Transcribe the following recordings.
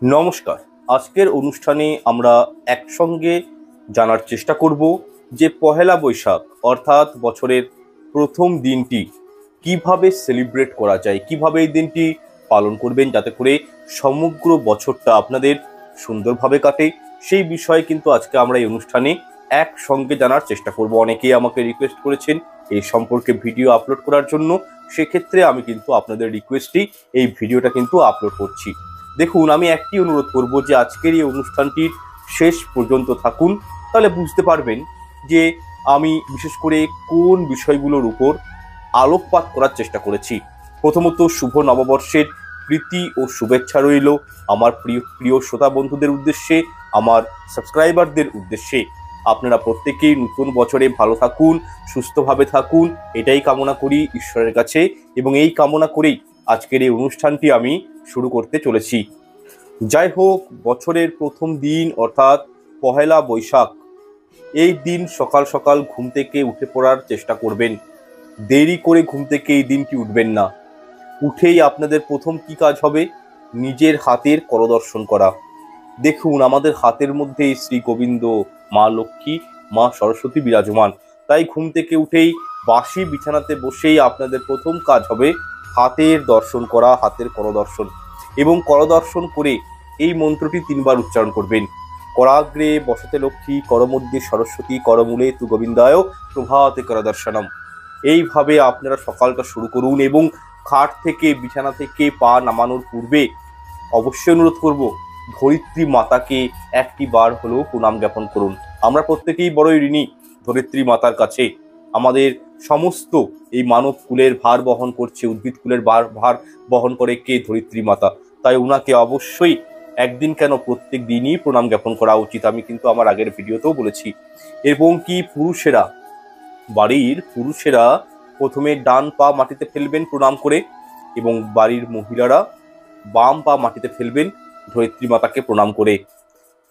নমস্কার। আজকের অনুষ্ঠানে আমরা একসঙ্গে জানার চেষ্টা করব যে পহেলা বৈশাখ অর্থাৎ বছরের প্রথম দিনটি কিভাবে সেলিব্রেট করা যায়, কিভাবে এই দিনটি পালন করবেন যাতে করে সমগ্র বছরটা আপনাদের সুন্দরভাবে কাটে, সেই বিষয়ে কিন্তু আজকে আমরা এই অনুষ্ঠানে একসঙ্গে জানার চেষ্টা করব। অনেকেই আমাকে রিকোয়েস্ট করেছেন এই সম্পর্কে ভিডিও আপলোড করার জন্য, সেক্ষেত্রে আমি কিন্তু আপনাদের রিকোয়েস্টেই এই ভিডিওটা কিন্তু আপলোড করছি। দেখুন, আমি একটি অনুরোধ করব যে আজকের এই অনুষ্ঠানটির শেষ পর্যন্ত থাকুন, তাহলে বুঝতে পারবেন যে আমি বিশেষ করে কোন বিষয়গুলোর উপর আলোকপাত করার চেষ্টা করেছি। প্রথমত, শুভ নববর্ষের প্রীতি ও শুভেচ্ছা রইল আমার প্রিয় প্রিয় শ্রোতা বন্ধুদের উদ্দেশ্যে, আমার সাবস্ক্রাইবারদের উদ্দেশ্যে। আপনারা প্রত্যেকেই নতুন বছরে ভালো থাকুন, সুস্থভাবে থাকুন, এটাই কামনা করি ঈশ্বরের কাছে, এবং এই কামনা করেই আজকের এই অনুষ্ঠানটি আমি শুরু করতে চলেছি। যাই হোক, বছরের প্রথম দিন অর্থাৎ পহেলা বৈশাখ, এই দিন সকাল সকাল ঘুম থেকে উঠে পড়ার চেষ্টা করবেন। দেরি করে ঘুম থেকে এই দিনটি উঠবেন না। উঠেই আপনাদের প্রথম কি কাজ হবে? নিজের হাতের করদর্শন করা। দেখুন, আমাদের হাতের মধ্যে শ্রী গোবিন্দ, মা লক্ষ্মী, মা সরস্বতী বিরাজমান। তাই ঘুম থেকে উঠেই বাসি বিছানাতে বসেই আপনাদের প্রথম কাজ হবে হাতের দর্শন করা, হাতের করদর্শন। এবং করদর্শন করে এই মন্ত্রটি 3 বার উচ্চারণ করবেন। করাগ্রে বসতে লক্ষ্মী, করমধ্যে সরস্বতী, করমূলে তু গোবিন্দায়, প্রভাতে করদর্শনম। এইভাবে আপনারা সকালটা শুরু করুন, এবং খাট থেকে, বিছানা থেকে পা নামানোর পূর্বে অবশ্যই অনুরোধ করব, ধরিত্রী মাতাকে একটি বার হলেও প্রণাম জ্ঞাপন করুন। আমরা প্রত্যেকেই বড়ই ঋণী ধরিত্রী মাতার কাছে। আমাদের সমস্ত এই মানব কুলের ভার বহন করছে, উদ্ভিদ কুলের ভার বহন করে কে? ধরিত্রী মাতা। তাই ওনাকে অবশ্যই একদিন কেন, প্রত্যেক দিনই প্রণাম জ্ঞাপন করা উচিত। আমি কিন্তু আমার আগের ভিডিওতেও বলেছি। এবং কি, বাড়ির পুরুষেরা প্রথমে ডান পা মাটিতে ফেলবেন প্রণাম করে, এবং বাড়ির মহিলারা বাম পা মাটিতে ফেলবেন ধরিত্রী মাতাকে প্রণাম করে।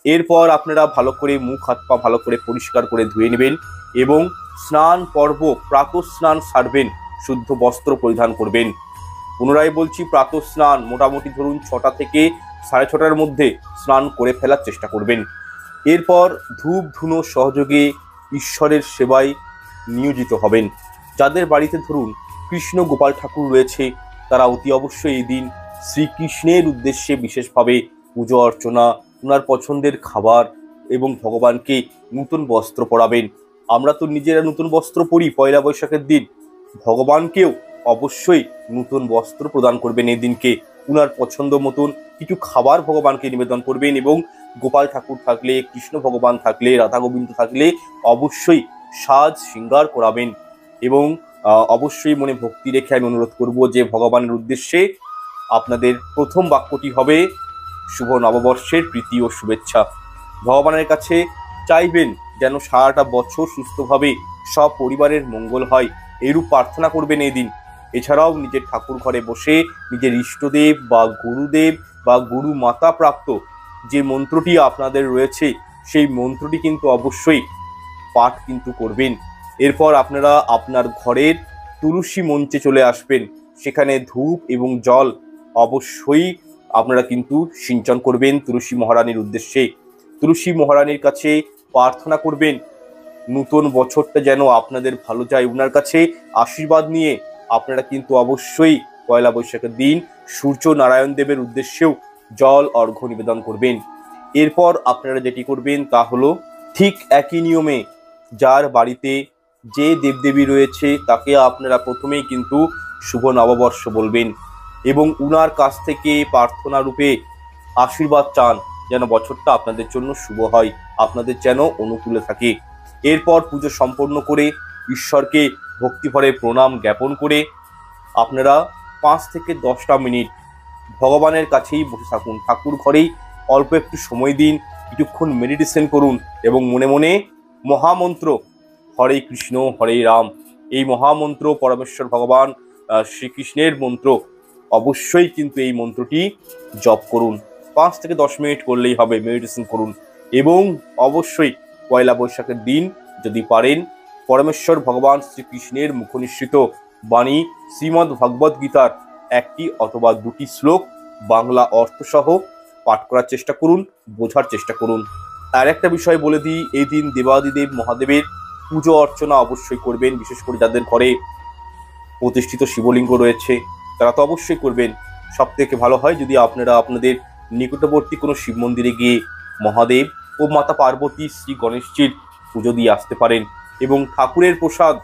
এরপর আপনারা ভালো করে মুখ হাত পা ভালো করে পরিষ্কার করে ধুয়ে নেবেন, এবং স্নান পর্ব, প্রাতঃ স্নান সারবেন, শুদ্ধ বস্ত্র পরিধান করবেন। পুনরায় বলছি, প্রাতঃ স্নান মোটামুটি ধরুন 6টা থেকে 6:30টার মধ্যে স্নান করে ফেলার চেষ্টা করবেন। এরপর ধূপ ধুনো সহযোগে ঈশ্বরের সেবায় নিয়োজিত হবেন। যাদের বাড়িতে ধরুন কৃষ্ণ গোপাল ঠাকুর রয়েছে, তারা অতি অবশ্যই এই দিন শ্রীকৃষ্ণের উদ্দেশ্যে বিশেষভাবে পুজো অর্চনা, ওনার পছন্দের খাবার এবং ভগবানকে নতুন বস্ত্র পরাবেন। আমরা তো নিজেরা নতুন বস্ত্র পরি পয়লা বৈশাখের দিন, ভগবানকেও অবশ্যই নতুন বস্ত্র প্রদান করবেন এই দিনকে। উনার পছন্দ মতন কিছু খাবার ভগবানকে নিবেদন করবেন, এবং গোপাল ঠাকুর থাকলে, কৃষ্ণ ভগবান থাকলে, রাধা গোবিন্দ থাকলে অবশ্যই সাজ শৃঙ্গার করাবেন। এবং অবশ্যই মনে ভক্তি রেখে আমি অনুরোধ করব যে ভগবানের উদ্দেশ্যে আপনাদের প্রথম বাক্যটি হবে শুভ নববর্ষের প্রীতি ও শুভেচ্ছা। ভগবানের কাছে চাইবেন যেন সারাটা বছর সুস্থভাবে সব পরিবারের মঙ্গল হয়, এরূপ প্রার্থনা করবেন এই দিন। এছাড়াও নিজের ঠাকুর ঘরে বসে নিজের ইষ্টদেব বা গুরুদেব বা গুরু মাতা প্রাপ্ত যে মন্ত্রটি আপনাদের রয়েছে, সেই মন্ত্রটি কিন্তু অবশ্যই পাঠ কিন্তু করবেন। এরপর আপনারা আপনার ঘরের তুলসী মঞ্চে চলে আসবেন। সেখানে ধূপ এবং জল অবশ্যই আপনারা কিন্তু সিঞ্চন করবেন তুলসী মহারানীর উদ্দেশ্যে। তুলসী মহারানীর কাছে প্রার্থনা করবেন নতুন বছরটা যেন আপনাদের ভালো যায়। ওনার কাছে আশীর্বাদ নিয়ে আপনারা কিন্তু অবশ্যই পয়লা বৈশাখের দিন সূর্য নারায়ণ দেবের উদ্দেশ্যেও জল অর্ঘ্য নিবেদন করবেন। এরপর আপনারা যেটি করবেন তা হলো, ঠিক একই নিয়মে যার বাড়িতে যে দেবদেবী রয়েছে তাকে আপনারা প্রথমেই কিন্তু শুভ নববর্ষ বলবেন, এবং উনার কাছ থেকে প্রার্থনা রূপে আশীর্বাদ চান যেন বছরটা আপনাদের জন্য শুভ হয়, আপনাদের যেন অনুকূলে থাকে। এরপর পুজো সম্পন্ন করে ঈশ্বরকে ভক্তিভরে প্রণাম জ্ঞাপন করে আপনারা 5 থেকে 10টা মিনিট ভগবানের কাছেই বসে থাকুন। ঠাকুর ঘরেই অল্প একটু সময় দিন, কিছুক্ষণ মেডিটেশন করুন, এবং মনে মনে মহামন্ত্র হরে কৃষ্ণ হরে রাম, এই মহামন্ত্র পরমেশ্বর ভগবান শ্রীকৃষ্ণের মন্ত্র, অবশ্যই কিন্তু এই মন্ত্রটি জপ করুন। 5 থেকে 10 মিনিট করলেই হবে, মেডিটেশন করুন। এবং অবশ্যই পয়লা বৈশাখের দিন যদি পারেন পরমেশ্বর ভগবান শ্রীকৃষ্ণের মুখনিসৃত বাণী শ্রীমদ্ ভগবদ্ গীতার 1টি অথবা 2টি শ্লোক বাংলা অর্থসহ পাঠ করার চেষ্টা করুন, বোঝার চেষ্টা করুন। আর একটা বিষয় বলে দিই, এই দিন দেবাদিদেব মহাদেবের পুজো অর্চনা অবশ্যই করবেন। বিশেষ করে যাদের ঘরে প্রতিষ্ঠিত শিবলিঙ্গ রয়েছে তারা তো অবশ্যই করবেন। সব থেকে ভালো হয় যদি আপনারা আপনাদের নিকটবর্তী কোনো শিব মন্দিরে গিয়ে মহাদেব ও মাতা পার্বতী শ্রী গণেশজির পুজো দিয়ে আসতে পারেন। এবং ঠাকুরের প্রসাদ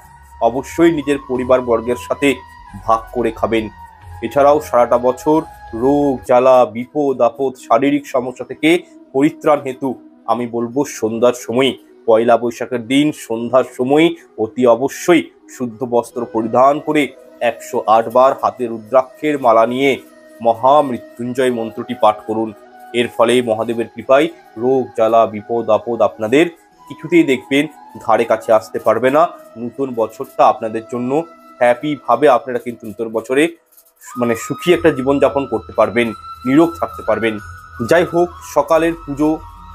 অবশ্যই নিজের পরিবার বর্গের সাথে ভাগ করে খাবেন। এছাড়াও সারাটা বছর রোগ জ্বালা বিপদ আপদ শারীরিক সমস্যা থেকে পরিত্রাণ হেতু আমি বলবো সন্ধ্যার সময়, পয়লা বৈশাখের দিন সন্ধ্যার সময় অতি অবশ্যই শুদ্ধ বস্ত্র পরিধান করে 108 বার হাতে রুদ্রাক্ষের মালা নিয়ে মহামৃত্যুঞ্জয় মন্ত্রটি পাঠ করুন। এর ফলে মহাদেবের কৃপায় রোগ জ্বালা বিপদ আপদ আপনাদের কিছুতেই দেখবেন ধারে কাছে আসতে পারবে না। নতুন বছরটা আপনাদের জন্য হ্যাপি ভাবে আপনারা কিন্তু নতুন বছরে মানে সুখী একটা জীবনযাপন করতে পারবেন, নিরোগ থাকতে পারবেন। যাই হোক, সকালের পুজো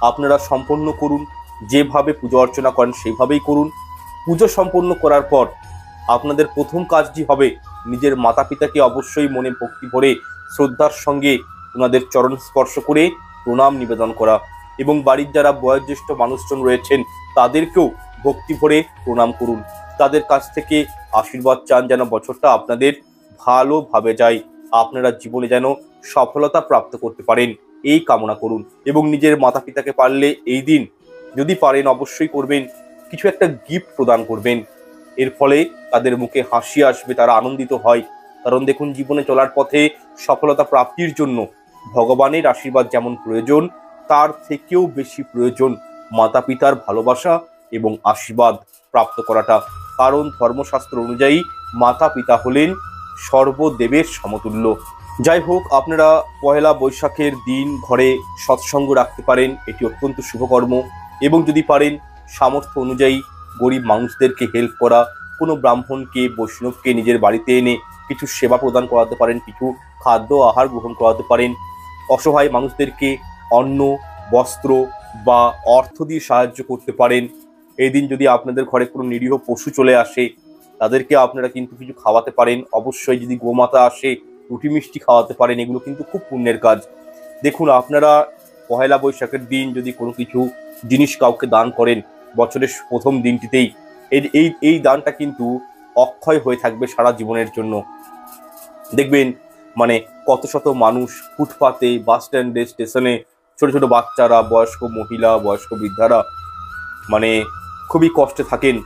আপনারা সম্পন্ন করুন, যেভাবে পুজো অর্চনা করেন সেইভাবেই করুন। পুজো সম্পন্ন করার পর আপনাদের প্রথম কাজটি হবে নিজের মাতা পিতাকে অবশ্যই মনে ভক্তি ভরে শ্রদ্ধার সঙ্গে ওনাদের চরণ স্পর্শ করে প্রণাম নিবেদন করা, এবং বাড়ির যারা বয়োজ্যেষ্ঠ মানুষজন রয়েছেন তাদেরকেও ভক্তি ভরে প্রণাম করুন। তাদের কাছ থেকে আশীর্বাদ চান যেন বছরটা আপনাদের ভালোভাবে যায়, আপনারা জীবনে যেন সফলতা প্রাপ্ত করতে পারেন এই কামনা করুন। এবং নিজের মাতা পিতাকে পারলে এই দিন যদি পারেন অবশ্যই করবেন, কিছু একটা গিফট প্রদান করবেন। এর ফলে তাদের মুখে হাসি আসবে, তারা আনন্দিত হয়। কারণ দেখুন, জীবনে চলার পথে সফলতা প্রাপ্তির জন্য ভগবানের আশীর্বাদ যেমন প্রয়োজন, তার থেকেও বেশি প্রয়োজন মাতা পিতার ভালোবাসা এবং আশীর্বাদ প্রাপ্ত করাটা। কারণ ধর্মশাস্ত্র অনুযায়ী মাতা পিতা হলেন সর্বদেবের সমতুল্য। যাই হোক, আপনারা পয়লা বৈশাখের দিন ঘরে সৎসঙ্গ রাখতে পারেন, এটি অত্যন্ত শুভকর্ম। এবং যদি পারেন সামর্থ্য অনুযায়ী গরিব মানুষদেরকে হেল্প করা, কোনো ব্রাহ্মণকে বৈষ্ণবকে নিজের বাড়িতে এনে কিছু সেবা প্রদান করাতে পারেন, কিছু খাদ্য আহার গ্রহণ করাতে পারেন। অসহায় মানুষদেরকে অন্ন বস্ত্র বা অর্থ দিয়ে সাহায্য করতে পারেন। এই দিন যদি আপনাদের ঘরে কোনো নিরীহ পশু চলে আসে তাদেরকে আপনারা কিন্তু কিছু খাওয়াতে পারেন। অবশ্যই যদি গোমাতা আসে রুটি মিষ্টি খাওয়াতে পারেন, এগুলো কিন্তু খুব পুণ্যের কাজ। দেখুন, আপনারা পহেলা বৈশাখের দিন যদি কোনো কিছু জিনিস কাউকে দান করেন বছরের প্রথম দিনটিতেই, এই দানটা কিন্তু অক্ষয় হয়ে থাকবে সারা জীবনের জন্য। দেখবেন মানে কত শত মানুষ ফুটপাতে, বাস স্ট্যান্ডে, স্টেশনে, ছোট ছোট বাচ্চারা, বয়স্ক মহিলা, বয়স্ক বৃদ্ধারা মানে খুবই কষ্টে থাকেন।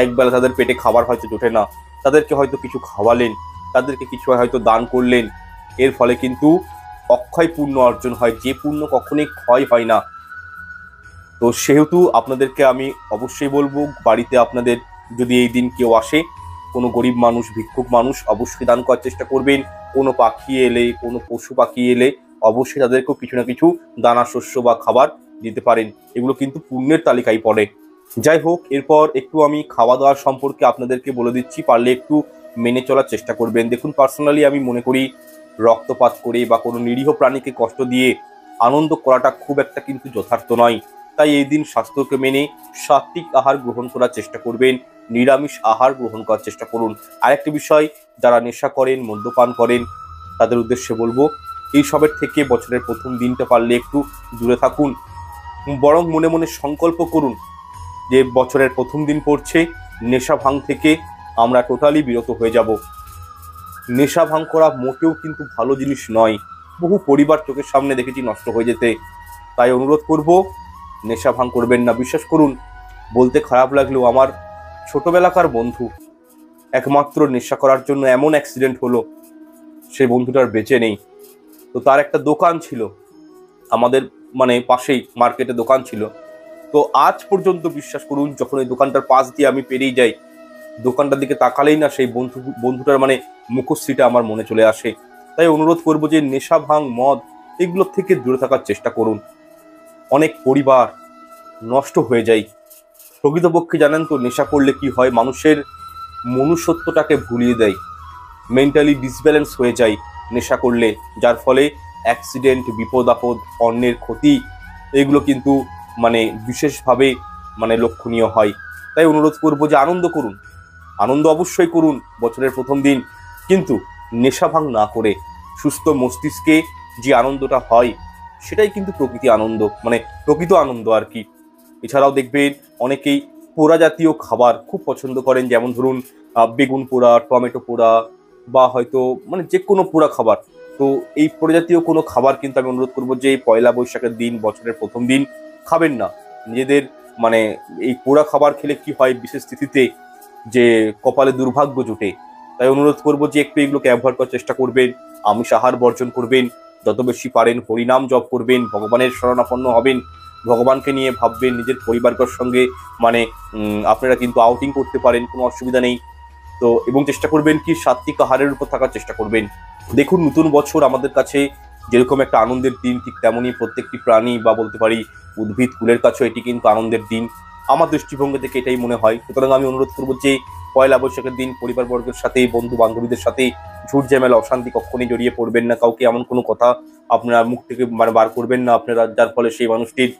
একবেলা তাদের পেটে খাবার হয়তো জোটে না, তাদেরকে হয়তো কিছু খাওয়ালেন, তাদেরকে কিছু হয়তো দান করলেন। এর ফলে কিন্তু অক্ষয় পুণ্য অর্জন হয়, যে পুণ্য কখনোই ক্ষয় হয় না। তো সেহেতু আপনাদেরকে আমি অবশ্যই বলবো, বাড়িতে আপনাদের যদি এই দিন কেউ আসে, কোনো গরিব মানুষ, ভিক্ষুক মানুষ, অবশ্যই দান করার চেষ্টা করবেন। কোনো পাখি এলে, কোনো পশু পাখি এলে অবশ্যই তাদেরকেও কিছু না কিছু দানা শস্য বা খাবার দিতে পারেন। এগুলো কিন্তু পুণ্যের তালিকায় পড়ে। যাই হোক, এরপর একটু আমি খাওয়া দাওয়ার সম্পর্কে আপনাদেরকে বলে দিচ্ছি, পারলে একটু মেনে চলার চেষ্টা করবেন। দেখুন, পার্সোনালি আমি মনে করি রক্তপাত করে বা কোনো নিরীহ প্রাণীকে কষ্ট দিয়ে আনন্দ করাটা খুব একটা কিন্তু যথার্থ নয়। তাই এই দিন স্বাস্থ্যকে মেনে সাত্বিক আহার গ্রহণ করার চেষ্টা করবেন, নিরামিষ আহার গ্রহণ করার চেষ্টা করুন। আরেকটি বিষয়, যারা নেশা করেন, মদ্যপান করেন, তাদের উদ্দেশ্যে বলবো এই সবের থেকে বছরের প্রথম দিনটা পারলে একটু দূরে থাকুন। বরং মনে মনে সংকল্প করুন যে বছরের প্রথম দিন পড়ছে, নেশা ভাঙ থেকে আমরা টোটালি বিরত হয়ে যাব। নেশা ভাঙ করা মোটেও কিন্তু ভালো জিনিস নয়। বহু পরিবার চোখের সামনে দেখেছি নষ্ট হয়ে যেতে। তাই অনুরোধ করব, নেশা ভাঙ করবেন না। বিশ্বাস করুন, বলতে খারাপ লাগলেও আমার ছোটবেলাকার বন্ধু একমাত্র নেশা করার জন্য এমন অ্যাক্সিডেন্ট হলো, সেই বন্ধুটার বেঁচে নেই। তো তার একটা দোকান ছিল, আমাদের মানে পাশেই মার্কেটে দোকান ছিল। তো আজ পর্যন্ত বিশ্বাস করুন, যখন ওই দোকানটার পাশ দিয়ে আমি পেরিয়ে যাই, দোকানটার দিকে তাকালেই না সেই বন্ধুটার মানে মুখশ্রীটা আমার মনে চলে আসে। তাই অনুরোধ করবো যে নেশা ভাঙ মদ এগুলোর থেকে দূরে থাকার চেষ্টা করুন। অনেক পরিবার নষ্ট হয়ে যায়। প্রকৃতপক্ষে জানেন তো নেশা করলে কি হয়, মানুষের মনুষ্যত্বটাকে ভুলিয়ে দেয়, মেন্টালি ডিসব্যালেন্স হয়ে যায় নেশা করলে, যার ফলে অ্যাক্সিডেন্ট, বিপদ আপদ, অন্যের ক্ষতি এগুলো কিন্তু মানে বিশেষভাবে মানে লক্ষণীয় হয়। তাই অনুরোধ করবো যে আনন্দ করুন, আনন্দ অবশ্যই করুন বছরের প্রথম দিন, কিন্তু নেশা ভাঙ না করে সুস্থ মস্তিষ্কে যে আনন্দটা হয় সেটাই কিন্তু প্রকৃতি আনন্দ, মানে প্রকৃত আনন্দ আর কি। এছাড়াও দেখবেন অনেকেই পোড়া জাতীয় খাবার খুব পছন্দ করেন, যেমন ধরুন বেগুন পোড়া, টমেটো পোড়া, বা হয়তো মানে যে কোনো পোড়া খাবার। তো এই পোড়া জাতীয় কোনো খাবার কিন্তু আমি অনুরোধ করবো যে পয়লা বৈশাখের দিন, বছরের প্রথম দিন খাবেন না। নিজেদের মানে এই পোড়া খাবার খেলে কি হয় বিশেষ তিথিতে, যে কপালে দুর্ভাগ্য জুটে। তাই অনুরোধ করবো যে একটু এগুলোকে অ্যাভয়েড করার চেষ্টা করবেন, আমিষ আহার বর্জন করবেন, যত বেশি পারেন হরিনাম জপ করবেন, ভগবানের শরণাপন্ন হবেন, ভগবানকে নিয়ে ভাববেন, নিজের পরিবারকার সঙ্গে মানে আপনারা কিন্তু আউটিং করতে পারেন, কোনো অসুবিধা নেই। তো এবং চেষ্টা করবেন কি সাত্বিক আহারের উপর থাকার চেষ্টা করবেন। দেখুন, নতুন বছর আমাদের কাছে যেরকম একটা আনন্দের দিন, ঠিক তেমনই প্রত্যেকটি প্রাণী বা বলতে পারি উদ্ভিদ কুলের কাছেও এটি কিন্তু আনন্দের দিন। আমার দৃষ্টিভঙ্গি থেকে এটাই মনে হয়। সুতরাং আমি অনুরোধ করবো যে পয়লা বৈশাখের দিন পরিবারবর্গের সাথে, বন্ধু বান্ধবীদের সাথে ঝুট ঝামেলা অশান্তি কখনই জড়িয়ে পড়বেন না। কাউকে এমন কোনো কথা আপনারা মুখ থেকে মানে বার করবেন না আপনারা, যার ফলে সেই মানুষটির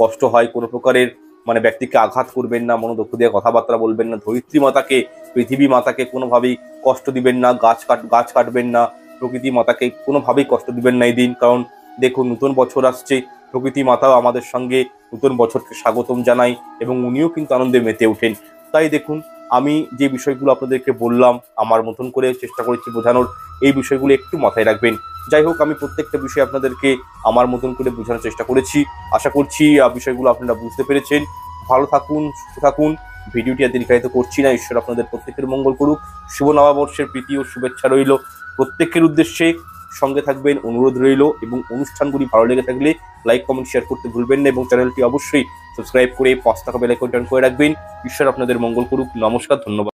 কষ্ট হয়। কোনো প্রকারের মানে ব্যক্তিকে আঘাত করবেন না, মনোদুঃখ দিয়ে কথাবার্তা বলবেন না। ধরিত্রী মাতাকে, পৃথিবী মাতাকে কোনোভাবেই কষ্ট দিবেন না, গাছ কাটবেন না, প্রকৃতি মাতাকে কোনোভাবেই কষ্ট দিবেন না এই দিন। কারণ দেখুন, নতুন বছর আসছে, প্রকৃতি মাতাও আমাদের সঙ্গে নতুন বছরকে স্বাগতম জানাই এবং উনিও কিন্তু আনন্দে মেতে ওঠেন। তাই দেখুন, আমি যে বিষয়গুলো আপনাদেরকে বললাম, আমার মতন করে চেষ্টা করেছি বোঝানোর, এই বিষয়গুলো একটু মাথায় রাখবেন। যাই হোক, আমি প্রত্যেকটা বিষয় আপনাদেরকে আমার মতন করে বোঝানোর চেষ্টা করেছি। আশা করছি বিষয়গুলো আপনারা বুঝতে পেরেছেন। ভালো থাকুন, সুস্থ থাকুন। ভিডিওটি আর দীর্ঘায়িত করছি না। ঈশ্বর আপনাদের প্রত্যেকের মঙ্গল করুক। শুভ নববর্ষের প্রীতি ও শুভেচ্ছা রইল প্রত্যেকের উদ্দেশ্যে। সঙ্গে থাকবেন অনুরোধ রইল, এবং অনুষ্ঠানগুলি ভালো লেগে থাকলে লাইক, কমেন্ট, শেয়ার করতে ভুলবেন না, এবং চ্যানেলটি অবশ্যই সাবস্ক্রাইব করে পাশে থাকা বেল আইকনটি অন করে রাখবেন। ঈশ্বর আপনাদের মঙ্গল করুক। নমস্কার, ধন্যবাদ।